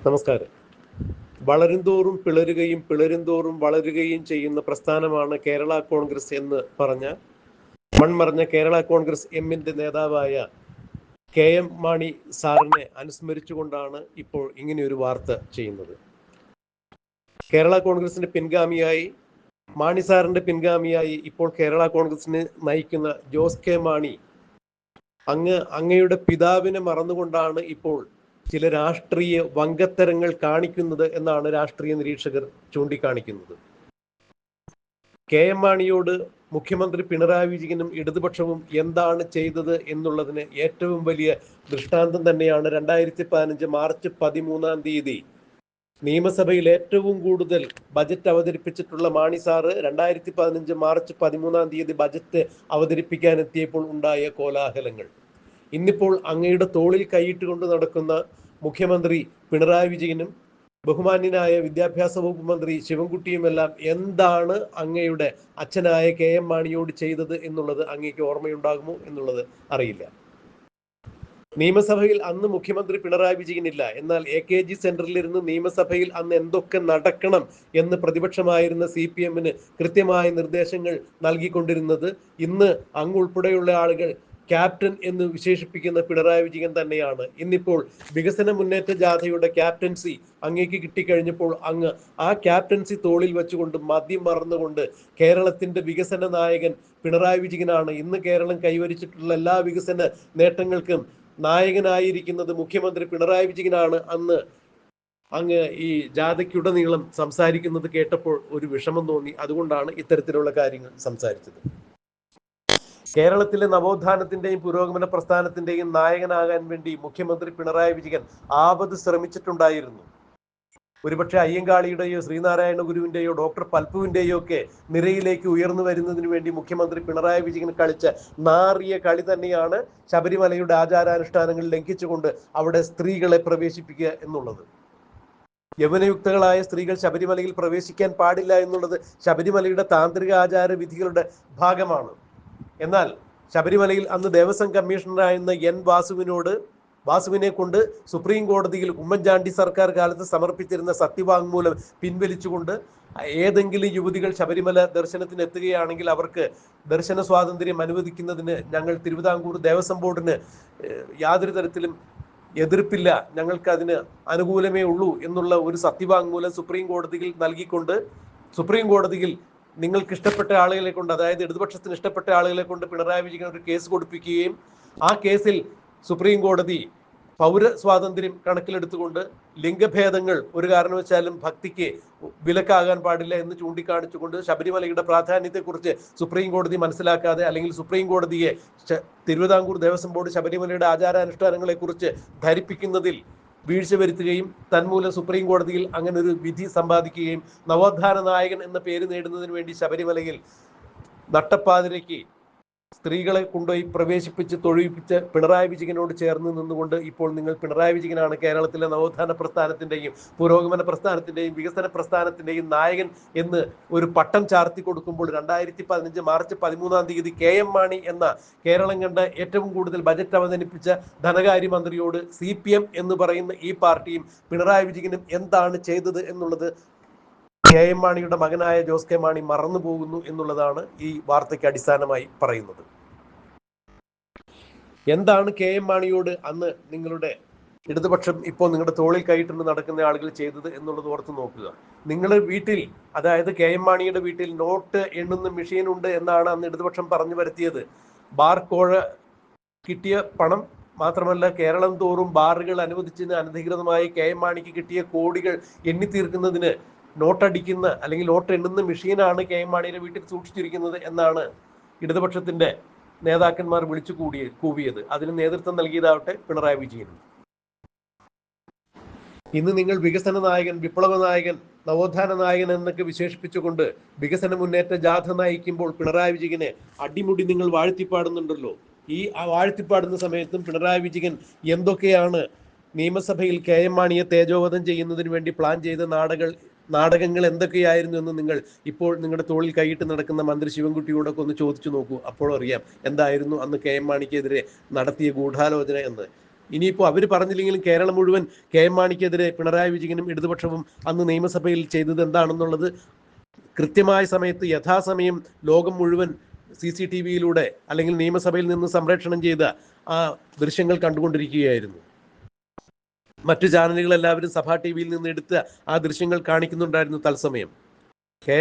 നമസ്കാരം. വളരുംതോറും പിളരുകയും പിളരുംതോറും വളരുകയും ചെയ്യുന്ന പ്രസ്ഥാനമാണ് കേരള കോൺഗ്രസ് എന്ന് പറഞ്ഞ മൺമറഞ്ഞ കേരള കോൺഗ്രസ് എമ്മിന്റെ നേതാവായ KM മാണി സാറിനെ അനുസ്മരിച്ചുകൊണ്ടാണ് ഇപ്പോൾ ഇങ്ങനെയൊരു വാർത്ത ചെയ്യുന്നത്. കേരള കോൺഗ്രസിന്റെ പിൻഗാമിയായി, മാണി സാറിന്റെ പിൻഗാമിയായി ഇപ്പോൾ കേരള കോൺഗ്രസിനെ നയിക്കുന്ന ജോസ് കെ മാണി അങ്ങയുടെ പിതാവിനെ മറന്നുകൊണ്ടാണ് ഇപ്പോൾ ചില രാഷ്ട്രീയ വങ്കത്തരങ്ങൾ കാണിക്കുന്നത് എന്നാണ് രാഷ്ട്രീയ നിരീക്ഷകർ ചൂണ്ടിക്കാണിക്കുന്നത്. KM മാണിയോട് മുഖ്യമന്ത്രി പിണറായി വിജയനും ഇടതുപക്ഷവും എന്താണ് ചെയ്തത് എന്നുള്ളതിന് ഏറ്റവും വലിയ ദൃഷ്ടാന്തം തന്നെയാണ് 2015 മാർച്ച് 13 നിയമസഭയിൽ ഏറ്റവും കൂടുതൽ ബജറ്റ് അവതരിപ്പിച്ചിട്ടുള്ള മാണി സാറ് 2015 മാർച്ച് 13 ബജറ്റ് അവതരിപ്പിക്കാൻ എത്തിയപ്പോൾ ഉണ്ടായ കോലാഹലങ്ങൾ. ഇന്നിപ്പോൾ അങ്ങയുടെ തോളിൽ കൈയിട്ടുകൊണ്ട് നടക്കുന്ന മുഖ്യമന്ത്രി പിണറായി വിജയനും ബഹുമാന്യനായ വിദ്യാഭ്യാസ വകുപ്പ് മന്ത്രി ശിവൻകുട്ടിയുമെല്ലാം എന്താണ് അങ്ങയുടെ അച്ഛനായ KM മാണിയോട് ചെയ്തത് എന്നുള്ളത് അങ്ങേക്ക് ഓർമ്മയുണ്ടാകുമോ എന്നുള്ളത് അറിയില്ല. നിയമസഭയിൽ അന്ന് മുഖ്യമന്ത്രി പിണറായി വിജയനില്ല. എന്നാൽ AKG സെന്ററിലിരുന്ന് നിയമസഭയിൽ അന്ന് എന്തൊക്കെ നടക്കണം എന്ന് പ്രതിപക്ഷമായിരുന്ന CPM-ന് കൃത്യമായ നിർദ്ദേശങ്ങൾ നൽകിക്കൊണ്ടിരുന്നത് ഇന്ന് അങ്ങുൾപ്പെടെയുള്ള ആളുകൾ ക്യാപ്റ്റൻ എന്ന് വിശേഷിപ്പിക്കുന്ന പിണറായി വിജയൻ തന്നെയാണ്. ഇന്നിപ്പോൾ വികസന മുന്നേറ്റ ജാഥയുടെ ക്യാപ്റ്റൻസി അങ്ങേക്ക് കിട്ടിക്കഴിഞ്ഞപ്പോൾ അങ്ങ് ആ ക്യാപ്റ്റൻസി തോളിൽ വെച്ചുകൊണ്ട് മദ്യം മറന്നുകൊണ്ട് കേരളത്തിന്റെ വികസന നായകൻ പിണറായി വിജയനാണ്, ഇന്ന് കേരളം കൈവരിച്ചിട്ടുള്ള എല്ലാ വികസന നേട്ടങ്ങൾക്കും നായകനായിരിക്കുന്നത് മുഖ്യമന്ത്രി പിണറായി വിജയനാണ് അന്ന് അങ്ങ് ഈ ജാഥയ്ക്കുടനീളം സംസാരിക്കുന്നത് കേട്ടപ്പോൾ ഒരു വിഷമം തോന്നി. അതുകൊണ്ടാണ് ഇത്തരത്തിലുള്ള കാര്യങ്ങൾ സംസാരിച്ചത്. കേരളത്തിലെ നവോത്ഥാനത്തിന്റെയും പുരോഗമന പ്രസ്ഥാനത്തിന്റെയും നായകനാകാൻ വേണ്ടി മുഖ്യമന്ത്രി പിണറായി വിജയൻ ആവത് ശ്രമിച്ചിട്ടുണ്ടായിരുന്നു. ഒരുപക്ഷെ അയ്യങ്കാളിയുടെയോ ശ്രീനാരായണ ഗുരുവിന്റെയോ ഡോക്ടർ പൽപ്പുവിന്റെയോ ഒക്കെ നിരയിലേക്ക് ഉയർന്നു വരുന്നതിന് വേണ്ടി മുഖ്യമന്ത്രി പിണറായി വിജയൻ കളിച്ച നാറിയ കളി തന്നെയാണ് ശബരിമലയുടെ ആചാരാനുഷ്ഠാനങ്ങൾ ലംഘിച്ചുകൊണ്ട് അവിടെ സ്ത്രീകളെ പ്രവേശിപ്പിക്കുക എന്നുള്ളത്. യൗവനയുക്തകളായ സ്ത്രീകൾ ശബരിമലയിൽ പ്രവേശിക്കാൻ പാടില്ല എന്നുള്ളത് ശബരിമലയുടെ താന്ത്രിക ആചാര വിധികളുടെ ഭാഗമാണ്. എന്നാൽ ശബരിമലയിൽ അന്ന് ദേവസ്വം കമ്മീഷണറായിരുന്ന വാസുവിനെ കൊണ്ട് സുപ്രീം കോടതിയിൽ ഉമ്മൻചാണ്ടി സർക്കാർ കാലത്ത് സമർപ്പിച്ചിരുന്ന സത്യവാങ്മൂലം പിൻവലിച്ചുകൊണ്ട് ഏതെങ്കിലും യുവതികൾ ശബരിമല ദർശനത്തിന് എത്തുകയാണെങ്കിൽ അവർക്ക് ദർശന സ്വാതന്ത്ര്യം അനുവദിക്കുന്നതിന് ഞങ്ങൾ തിരുവിതാംകൂർ ദേവസ്വം ബോർഡിന് യാതൊരു തരത്തിലും എതിർപ്പില്ല, ഞങ്ങൾക്ക് അതിന് അനുകൂലമേ ഉള്ളൂ എന്നുള്ള ഒരു സത്യവാങ്മൂലം സുപ്രീം കോടതിയിൽ നൽകിക്കൊണ്ട് സുപ്രീം കോടതിയിൽ നിങ്ങൾക്ക് ഇഷ്ടപ്പെട്ട ആളുകളെ കൊണ്ട്, അതായത് ഇടതുപക്ഷത്തിന് ഇഷ്ടപ്പെട്ട ആളുകളെ കൊണ്ട് പിണറായി വിജയൻ ഒരു കേസ് കൊടുപ്പിക്കുകയും ആ കേസിൽ സുപ്രീം കോടതി പൗര സ്വാതന്ത്ര്യം കണക്കിലെടുത്തുകൊണ്ട് ലിംഗഭേദങ്ങൾ ഒരു കാരണവശാലും ഭക്തിക്ക് വിലക്കാകാൻ പാടില്ല എന്ന് ചൂണ്ടിക്കാണിച്ചുകൊണ്ട് ശബരിമലയുടെ പ്രാധാന്യത്തെക്കുറിച്ച് സുപ്രീം കോടതി മനസ്സിലാക്കാതെ, അല്ലെങ്കിൽ സുപ്രീം കോടതിയെ തിരുവിതാംകൂർ ദേവസ്വം ബോർഡ് ശബരിമലയുടെ ആചാരാനുഷ്ഠാനങ്ങളെക്കുറിച്ച് ധരിപ്പിക്കുന്നതിൽ വീഴ്ച വരുത്തുകയും തന്മൂലം സുപ്രീം കോടതിയിൽ അങ്ങനെ ഒരു വിധി സമ്പാദിക്കുകയും നവോത്ഥാന നായകൻ എന്ന പേര് നേടുന്നതിന് വേണ്ടി ശബരിമലയിൽ നട്ടപ്പാതിരയ്ക്ക് സ്ത്രീകളെ കൊണ്ടുപോയി പ്രവേശിപ്പിച്ച് തൊഴിപ്പിച്ച് പിണറായി വിജയനോട് ചേർന്ന് നിന്നുകൊണ്ട് ഇപ്പോൾ നിങ്ങൾ പിണറായി വിജയനാണ് കേരളത്തിലെ നവോത്ഥാന പ്രസ്ഥാനത്തിന്റെയും പുരോഗമന പ്രസ്ഥാനത്തിന്റെയും വികസന പ്രസ്ഥാനത്തിന്റെയും നായകൻ എന്ന് ഒരു പട്ടം ചാർത്തി കൊടുക്കുമ്പോൾ 2015 മാർച്ച് 13 KM മാണി എന്ന കേരളം കണ്ട ഏറ്റവും കൂടുതൽ ബജറ്റ് അവതരിപ്പിച്ച ധനകാര്യമന്ത്രിയോട് CPM എന്ന് പറയുന്ന ഈ പാർട്ടിയും പിണറായി വിജയനും എന്താണ് ചെയ്തത് എന്നുള്ളത് KM മാണിയുടെ മകനായ ജോസ് കെ മാണി മറന്നു പോകുന്നു എന്നുള്ളതാണ് ഈ വാർത്തയ്ക്ക് അടിസ്ഥാനമായി പറയുന്നത്. എന്താണ് KM മാണിയോട് അന്ന് നിങ്ങളുടെ ഇടതുപക്ഷം ഇപ്പോൾ നിങ്ങളുടെ തോളിൽ കൈയിട്ടുണ്ട് നടക്കുന്ന ആളുകൾ ചെയ്തത് എന്നുള്ളത് ഓർത്ത് നോക്കുക. നിങ്ങളുടെ വീട്ടിൽ, അതായത് KM മാണിയുടെ വീട്ടിൽ നോട്ട് എണ്ണുന്ന മെഷീൻ ഉണ്ട് എന്നാണ് അന്ന് ഇടതുപക്ഷം പറഞ്ഞു വരുത്തിയത്. ബാർ കോഴ കിട്ടിയ പണം മാത്രമല്ല, കേരളം തോറും ബാറുകൾ അനുവദിച്ചതിന് അനധികൃതമായി KM മാണിക്ക് കിട്ടിയ കോടികൾ എണ്ണിത്തീർക്കുന്നതിന് നോട്ടടിക്കുന്ന അല്ലെങ്കിൽ നോട്ട് എണ്ണുന്ന മെഷീനാണ് KM മാണിയുടെ വീട്ടിൽ സൂക്ഷിച്ചിരിക്കുന്നത് എന്നാണ് ഇടതുപക്ഷത്തിന്റെ നേതാക്കന്മാർ വിളിച്ചു കൂവിയത്. അതിന് നേതൃത്വം നൽകിയതാവട്ടെ പിണറായി വിജയൻ. ഇന്ന് നിങ്ങൾ വികസന നായകൻ, വിപ്ലവ നായകൻ, നവോത്ഥാന നായകൻ എന്നൊക്കെ വിശേഷിപ്പിച്ചുകൊണ്ട് വികസന മുന്നേറ്റ ജാഥ നയിക്കുമ്പോൾ പിണറായി വിജയനെ അടിമുടി നിങ്ങൾ വാഴ്ത്തിപ്പാടുന്നുണ്ടല്ലോ. ഈ വാഴ്ത്തിപ്പാടുന്ന സമയത്തും പിണറായി വിജയൻ എന്തൊക്കെയാണ് നിയമസഭയിൽ KM മാണിയെ തേജോവധം ചെയ്യുന്നതിന് വേണ്ടി പ്ലാൻ ചെയ്ത നാടകങ്ങൾ എന്തൊക്കെയായിരുന്നു എന്ന് നിങ്ങൾ ഇപ്പോൾ നിങ്ങളുടെ തോളിൽ കൈയിട്ട് നടക്കുന്ന മന്ത്രി ശിവൻകുട്ടിയോടൊക്കെ ഒന്ന് ചോദിച്ചു നോക്കൂ. അപ്പോൾ അറിയാം എന്തായിരുന്നു അന്ന് KM മാണിക്കെതിരെ നടത്തിയ ഗൂഢാലോചന എന്ന്. ഇനിയിപ്പോൾ അവർ പറഞ്ഞില്ലെങ്കിലും കേരളം മുഴുവൻ കെ എം മാണിക്കെതിരെ പിണറായി വിജയനും ഇടതുപക്ഷവും അന്ന് നിയമസഭയിൽ ചെയ്തത് എന്താണെന്നുള്ളത് കൃത്യമായ സമയത്ത് യഥാസമയം ലോകം മുഴുവൻ CCTV-യിലൂടെ അല്ലെങ്കിൽ നിയമസഭയിൽ നിന്ന് സംപ്രേഷണം ചെയ്ത ആ ദൃശ്യങ്ങൾ കണ്ടുകൊണ്ടിരിക്കുകയായിരുന്നു. മറ്റു ചാനലുകൾ എല്ലാവരും സഭാ TV-യിൽ നിന്ന് എടുത്ത് ആ ദൃശ്യങ്ങൾ കാണിക്കുന്നുണ്ടായിരുന്നു തത്സമയം. കെ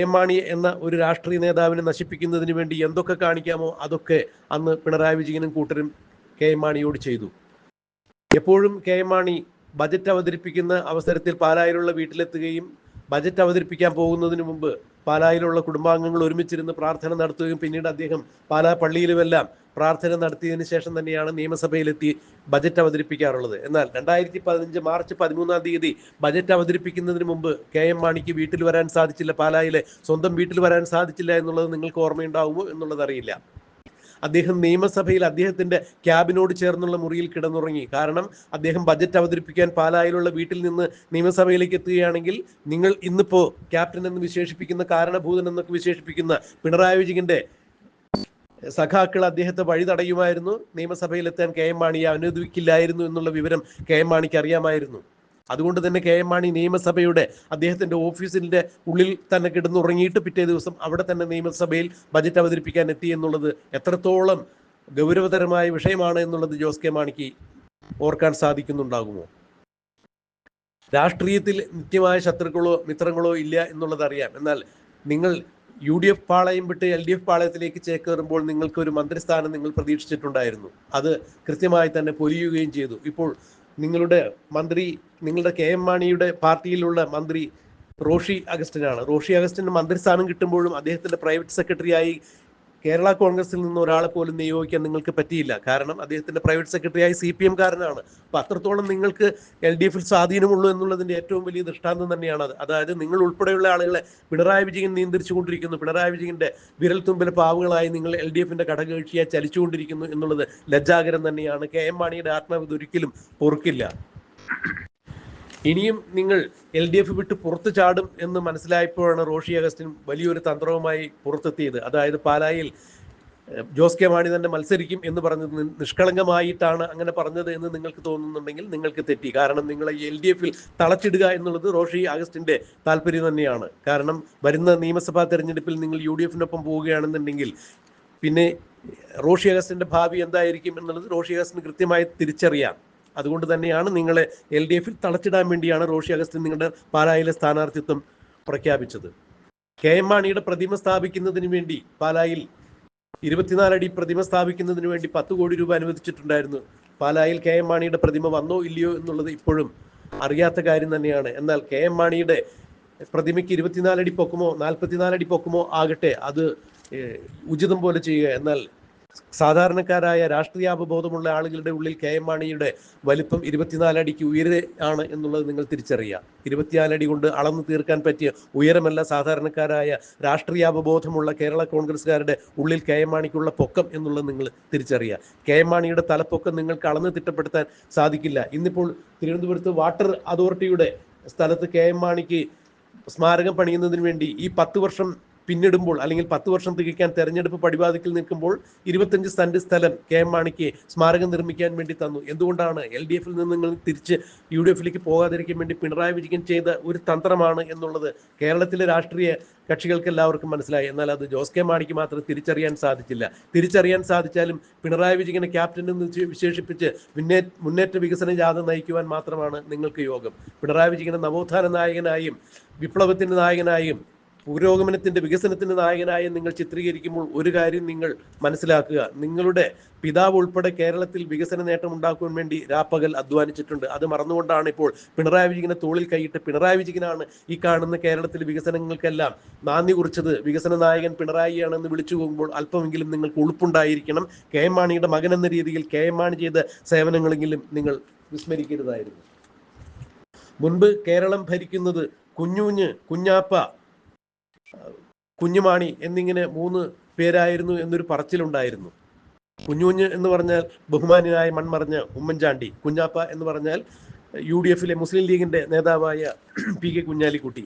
എം മാണി എന്ന ഒരു രാഷ്ട്രീയ നേതാവിനെ നശിപ്പിക്കുന്നതിന് വേണ്ടി എന്തൊക്കെ കാണിക്കാമോ അതൊക്കെ അന്ന് പിണറായി വിജയനും കൂട്ടരും കെ എം മാണിയോട് ചെയ്തു. എപ്പോഴും കെ എം മാണി ബജറ്റ് അവതരിപ്പിക്കുന്ന അവസരത്തിൽ പാലായിലുള്ള വീട്ടിലെത്തുകയും ബജറ്റ് അവതരിപ്പിക്കാൻ പോകുന്നതിന് മുമ്പ് പാലായിലുള്ള കുടുംബാംഗങ്ങൾ ഒരുമിച്ചിരുന്ന് പ്രാർത്ഥന നടത്തുകയും പിന്നീട് അദ്ദേഹം പാലാ പള്ളിയിലുമെല്ലാം പ്രാർത്ഥന നടത്തിയതിനു ശേഷം തന്നെയാണ് നിയമസഭയിലെത്തി ബജറ്റ് അവതരിപ്പിക്കാറുള്ളത്. എന്നാൽ 2015 മാർച്ച് 13 ബജറ്റ് അവതരിപ്പിക്കുന്നതിന് മുമ്പ് കെ എം മാണിക്ക് വീട്ടിൽ വരാൻ സാധിച്ചില്ല, പാലായിലെ സ്വന്തം വീട്ടിൽ വരാൻ സാധിച്ചില്ല എന്നുള്ളത് നിങ്ങൾക്ക് ഓർമ്മയുണ്ടാവുമോ എന്നുള്ളത് അറിയില്ല. അദ്ദേഹം നിയമസഭയിൽ അദ്ദേഹത്തിന്റെ ക്യാബിനോട് ചേർന്നുള്ള മുറിയിൽ കിടന്നുറങ്ങി. കാരണം അദ്ദേഹം ബജറ്റ് അവതരിപ്പിക്കാൻ പാലായിലുള്ള വീട്ടിൽ നിന്ന് നിയമസഭയിലേക്ക് എത്തുകയാണെങ്കിൽ നിങ്ങൾ ഇന്നിപ്പോ ക്യാപ്റ്റൻ എന്ന് വിശേഷിപ്പിക്കുന്ന, കാരണഭൂതൻ എന്നൊക്കെ വിശേഷിപ്പിക്കുന്ന പിണറായി വിജയന്റെ സഖാക്കൾ അദ്ദേഹത്തെ വഴി തടയുമായിരുന്നു. നിയമസഭയിലെത്താൻ കെ എം മാണിയെ അനുവദിക്കില്ലായിരുന്നു എന്നുള്ള വിവരം കെ എം മാണിക്ക് അറിയാമായിരുന്നു. അതുകൊണ്ട് തന്നെ കെ എം മാണി നിയമസഭയുടെ അദ്ദേഹത്തിന്റെ ഓഫീസിന്റെ ഉള്ളിൽ തന്നെ കിടന്നുറങ്ങിയിട്ട് പിറ്റേ ദിവസം അവിടെ തന്നെ നിയമസഭയിൽ ബജറ്റ് അവതരിപ്പിക്കാൻ എത്തി എന്നുള്ളത് എത്രത്തോളം ഗൗരവതരമായ വിഷയമാണ് എന്നുള്ളത് ജോസ് കെ മാണിക്ക് ഓർക്കാൻ സാധിക്കുന്നുണ്ടാകുമോ? രാഷ്ട്രീയത്തിൽ നിത്യമായ ശത്രുക്കളോ മിത്രങ്ങളോ ഇല്ല എന്നുള്ളത് അറിയാം. എന്നാൽ നിങ്ങൾ UDF പാളയം വിട്ട് LDF പാളയത്തിലേക്ക് ചേക്കേറുമ്പോൾ നിങ്ങൾക്ക് ഒരു മന്ത്രിസ്ഥാനം നിങ്ങൾ പ്രതീക്ഷിച്ചിട്ടുണ്ടായിരുന്നു. അത് കൃത്യമായി തന്നെ പൊലിയുകയും ചെയ്തു. ഇപ്പോൾ നിങ്ങളുടെ മന്ത്രി, നിങ്ങളുടെ കെ എം മാണിയുടെ പാർട്ടിയിലുള്ള മന്ത്രി റോഷി അഗസ്റ്റിനാണ്. റോഷി അഗസ്റ്റിന് മന്ത്രിസ്ഥാനം കിട്ടുമ്പോഴും അദ്ദേഹത്തിന്റെ പ്രൈവറ്റ് സെക്രട്ടറിയായി കേരള കോൺഗ്രസിൽ നിന്ന് ഒരാളെ പോലും നിയോഗിക്കാൻ നിങ്ങൾക്ക് പറ്റിയില്ല. കാരണം അദ്ദേഹത്തിന്റെ പ്രൈവറ്റ് സെക്രട്ടറിയായി CPM കാരനാണ്. അപ്പൊ അത്രത്തോളം നിങ്ങൾക്ക് LDF-ൽ സ്വാധീനമുള്ളൂ എന്നുള്ളതിന്റെ ഏറ്റവും വലിയ ദൃഷ്ടാന്തം തന്നെയാണ് അത്. അതായത് നിങ്ങൾ ഉൾപ്പെടെയുള്ള ആളുകളെ പിണറായി വിജയൻ നിയന്ത്രിച്ചുകൊണ്ടിരിക്കുന്നു. പിണറായി വിജയന്റെ വിരൽ തുമ്പിലെ പാവുകളായി നിങ്ങൾ LDF-ന്റെ ഘടകകക്ഷിയെ ചലിച്ചുകൊണ്ടിരിക്കുന്നു എന്നുള്ളത് ലജ്ജാകരം തന്നെയാണ്. കെ എം മാണിയുടെ ആത്മാവ് ഒരിക്കലും പൊറുക്കില്ല. ഇനിയും നിങ്ങൾ LDF വിട്ട് പുറത്തു ചാടും എന്ന് മനസ്സിലായപ്പോഴാണ് റോഷി അഗസ്റ്റിൻ വലിയൊരു തന്ത്രവുമായി പുറത്തെത്തിയത്. അതായത് പാലായിൽ ജോസ് കെ മാണി തന്നെ മത്സരിക്കും എന്ന് പറഞ്ഞത് നിഷ്കളങ്കമായിട്ടാണ് അങ്ങനെ പറഞ്ഞത് എന്ന് നിങ്ങൾക്ക് തോന്നുന്നുണ്ടെങ്കിൽ നിങ്ങൾക്ക് തെറ്റി. കാരണം നിങ്ങളെ LDF-ൽ തളച്ചിടുക എന്നുള്ളത് റോഷി അഗസ്റ്റിന്റെ താല്പര്യം തന്നെയാണ്. കാരണം വരുന്ന നിയമസഭാ തെരഞ്ഞെടുപ്പിൽ നിങ്ങൾ UDF-നൊപ്പം പോവുകയാണെന്നുണ്ടെങ്കിൽ പിന്നെ റോഷി അഗസ്റ്റിന്റെ ഭാവി എന്തായിരിക്കും എന്നുള്ളത് റോഷി അഗസ്റ്റിന് കൃത്യമായി തിരിച്ചറിയാം. അതുകൊണ്ട് തന്നെയാണ് നിങ്ങളെ LDF-ൽ തളച്ചിടാൻ വേണ്ടിയാണ് റോഷി അഗസ്റ്റിൻ നിങ്ങളുടെ പാലായിലെ സ്ഥാനാർത്ഥിത്വം പ്രഖ്യാപിച്ചത്. കെ എം മാണിയുടെ പ്രതിമ സ്ഥാപിക്കുന്നതിന് വേണ്ടി പാലായിൽ 24 അടി പ്രതിമ സ്ഥാപിക്കുന്നതിന് വേണ്ടി 10 കോടി രൂപ അനുവദിച്ചിട്ടുണ്ടായിരുന്നു. പാലായിൽ കെ എം മാണിയുടെ പ്രതിമ വന്നോ ഇല്ലയോ എന്നുള്ളത് ഇപ്പോഴും അറിയാത്ത കാര്യം തന്നെയാണ്. എന്നാൽ കെ എം മാണിയുടെ പ്രതിമയ്ക്ക് 24 അടി പൊക്കമോ 44 അടി പൊക്കമോ ആകട്ടെ, അത് ഉചിതം പോലെ ചെയ്യുക. എന്നാൽ സാധാരണക്കാരായ രാഷ്ട്രീയാവബോധമുള്ള ആളുകളുടെ ഉള്ളിൽ കെ എം മാണിയുടെ വലിപ്പം 24 അടിക്ക് ഉയരെ ആണ് എന്നുള്ളത് നിങ്ങൾ തിരിച്ചറിയുക. 24 അടി കൊണ്ട് അളന്നു തീർക്കാൻ പറ്റിയ ഉയരമല്ല സാധാരണക്കാരായ രാഷ്ട്രീയാവബോധമുള്ള കേരള കോൺഗ്രസ്സുകാരുടെ ഉള്ളിൽ കെ എം മാണിക്കുള്ള പൊക്കം എന്നുള്ളത് നിങ്ങൾ തിരിച്ചറിയുക. കെ എം മാണിയുടെ തലപ്പൊക്കം നിങ്ങൾക്ക് അളന്ന് തിട്ടപ്പെടുത്താൻ സാധിക്കില്ല. ഇന്നിപ്പോൾ തിരുവനന്തപുരത്ത് വാട്ടർ അതോറിറ്റിയുടെ സ്ഥലത്ത് കെ എം മാണിക്ക് സ്മാരകം പണിയുന്നതിന് വേണ്ടി ഈ 10 വർഷം പിന്നിടുമ്പോൾ അല്ലെങ്കിൽ 10 വർഷം തികയ്ക്കാൻ തെരഞ്ഞെടുപ്പ് പടിവാതിക്കൽ നിൽക്കുമ്പോൾ 25 സെന്റ് സ്ഥലം കെ എം മാണിക്ക് സ്മാരകം നിർമ്മിക്കാൻ വേണ്ടി തന്നു. എന്തുകൊണ്ടാണ്? LDF-ൽ നിന്ന് നിങ്ങൾ തിരിച്ച് UDF-ലേക്ക് പോകാതിരിക്കാൻ വേണ്ടി പിണറായി വിജയൻ ചെയ്ത ഒരു തന്ത്രമാണ് എന്നുള്ളത് കേരളത്തിലെ രാഷ്ട്രീയ കക്ഷികൾക്ക് എല്ലാവർക്കും മനസ്സിലായി. എന്നാൽ അത് ജോസ് കെ മാണിക്ക് മാത്രം തിരിച്ചറിയാൻ സാധിച്ചില്ല. തിരിച്ചറിയാൻ സാധിച്ചാലും പിണറായി വിജയനെ ക്യാപ്റ്റൻ എന്ന് വിശേഷിപ്പിച്ച് മുന്നേറ്റ വികസന ജാഥ നയിക്കുവാൻ മാത്രമാണ് നിങ്ങൾക്ക് യോഗം. പിണറായി വിജയനെ നവോത്ഥാന നായകനായും വിപ്ലവത്തിന്റെ നായകനായും പുരോഗമനത്തിന്റെ വികസനത്തിന്റെ നായകനായി നിങ്ങൾ ചിത്രീകരിക്കുമ്പോൾ ഒരു കാര്യം നിങ്ങൾ മനസ്സിലാക്കുക, നിങ്ങളുടെ പിതാവ് ഉൾപ്പെടെ കേരളത്തിൽ വികസന നേട്ടം ഉണ്ടാക്കുവാൻ വേണ്ടി രാപ്പകൽ അധ്വാനിച്ചിട്ടുണ്ട്. അത് മറന്നുകൊണ്ടാണ് ഇപ്പോൾ പിണറായി വിജയനെ തോളിൽ കൈയിട്ട് പിണറായി വിജയനാണ് ഈ കാണുന്ന കേരളത്തിലെ വികസനങ്ങൾക്കെല്ലാം നാന്ദി കുറിച്ചത്, വികസന നായകൻ പിണറായിയാണെന്ന് വിളിച്ചു പോകുമ്പോൾ അല്പമെങ്കിലും നിങ്ങൾക്ക് ഉളുപ്പുണ്ടായിരിക്കണം. കെ എം മാണിയുടെ മകൻ എന്ന രീതിയിൽ കെ എം മാണി ചെയ്ത സേവനങ്ങളെങ്കിലും നിങ്ങൾ വിസ്മരിക്കരുതായിരുന്നു. മുൻപ് കേരളം ഭരിക്കുന്നത് കുഞ്ഞുഞ്ഞ്, കുഞ്ഞാപ്പ, കുഞ്ഞുമാണി എന്നിങ്ങനെ 3 പേരായിരുന്നു എന്നൊരു പറച്ചിലുണ്ടായിരുന്നു. കുഞ്ഞുഞ്ഞ് എന്ന് പറഞ്ഞാൽ ബഹുമാന്യനായ മൺമറഞ്ഞ ഉമ്മൻചാണ്ടി, കുഞ്ഞാപ്പ എന്ന് പറഞ്ഞാൽ UDF-ലെ മുസ്ലിം ലീഗിന്റെ നേതാവായ PK കുഞ്ഞാലിക്കുട്ടി,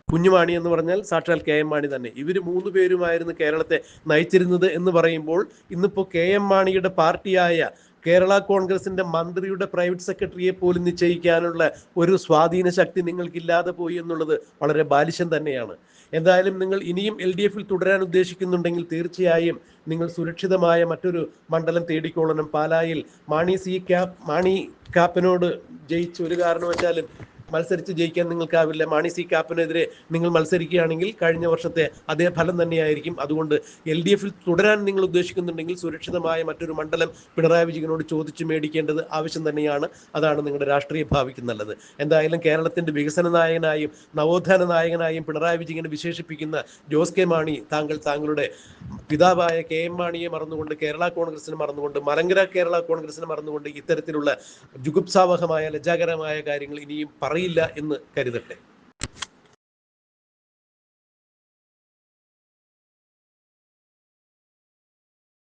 കുഞ്ഞുമാണി എന്ന് പറഞ്ഞാൽ സാക്ഷാൽ കെ എം മാണി തന്നെ. ഇവർ 3 പേരുമായിരുന്നു കേരളത്തെ നയിച്ചിരുന്നത് എന്ന് പറയുമ്പോൾ ഇന്നിപ്പോൾ കെ എം മാണിയുടെ പാർട്ടിയായ കേരള കോൺഗ്രസിന്റെ മന്ത്രിയുടെ പ്രൈവറ്റ് സെക്രട്ടറിയെ പോലും നിശ്ചയിക്കാനുള്ള ഒരു സ്വാധീന ശക്തി നിങ്ങൾക്കില്ലാതെ പോയി എന്നുള്ളത് വളരെ ബാലിശം തന്നെയാണ്. എന്തായാലും നിങ്ങൾ ഇനിയും LDF-ൽ തുടരാൻ ഉദ്ദേശിക്കുന്നുണ്ടെങ്കിൽ തീർച്ചയായും നിങ്ങൾ സുരക്ഷിതമായ മറ്റൊരു മണ്ഡലം തേടിക്കൊള്ളണം. പാലായിൽ മാണി കാപ്പനോട് ജയിച്ച് ഒരു കാരണവശാലും മത്സരിച്ച് ജയിക്കാൻ നിങ്ങൾക്കാവില്ല. മാണി സി കാപ്പനെതിരെ നിങ്ങൾ മത്സരിക്കുകയാണെങ്കിൽ കഴിഞ്ഞ വർഷത്തെ അതേ ഫലം തന്നെയായിരിക്കും. അതുകൊണ്ട് LDF-ൽ തുടരാൻ നിങ്ങൾ ഉദ്ദേശിക്കുന്നുണ്ടെങ്കിൽ സുരക്ഷിതമായ മറ്റൊരു മണ്ഡലം പിണറായി വിജയനോട് ചോദിച്ചു മേടിക്കേണ്ടത് ആവശ്യം തന്നെയാണ്. അതാണ് നിങ്ങളുടെ രാഷ്ട്രീയ ഭാവിക്ക് നല്ലത്. എന്തായാലും കേരളത്തിന്റെ വികസന നായകനായും നവോത്ഥാന നായകനായും പിണറായി വിജയനെ വിശേഷിപ്പിക്കുന്ന ജോസ് കെ മാണി താങ്കളുടെ പിതാവായ KM മാണിയെ മറന്നുകൊണ്ട്, കേരള കോൺഗ്രസിനെ മറന്നുകൊണ്ട്, മലങ്കര കേരള കോൺഗ്രസിനെ മറന്നുകൊണ്ട് ഇത്തരത്തിലുള്ള ജുഗുപ്സാവഹമായ ലജ്ജാകരമായ കാര്യങ്ങൾ ഇനിയും പറയില്ല എന്ന് കരുതട്ടെ.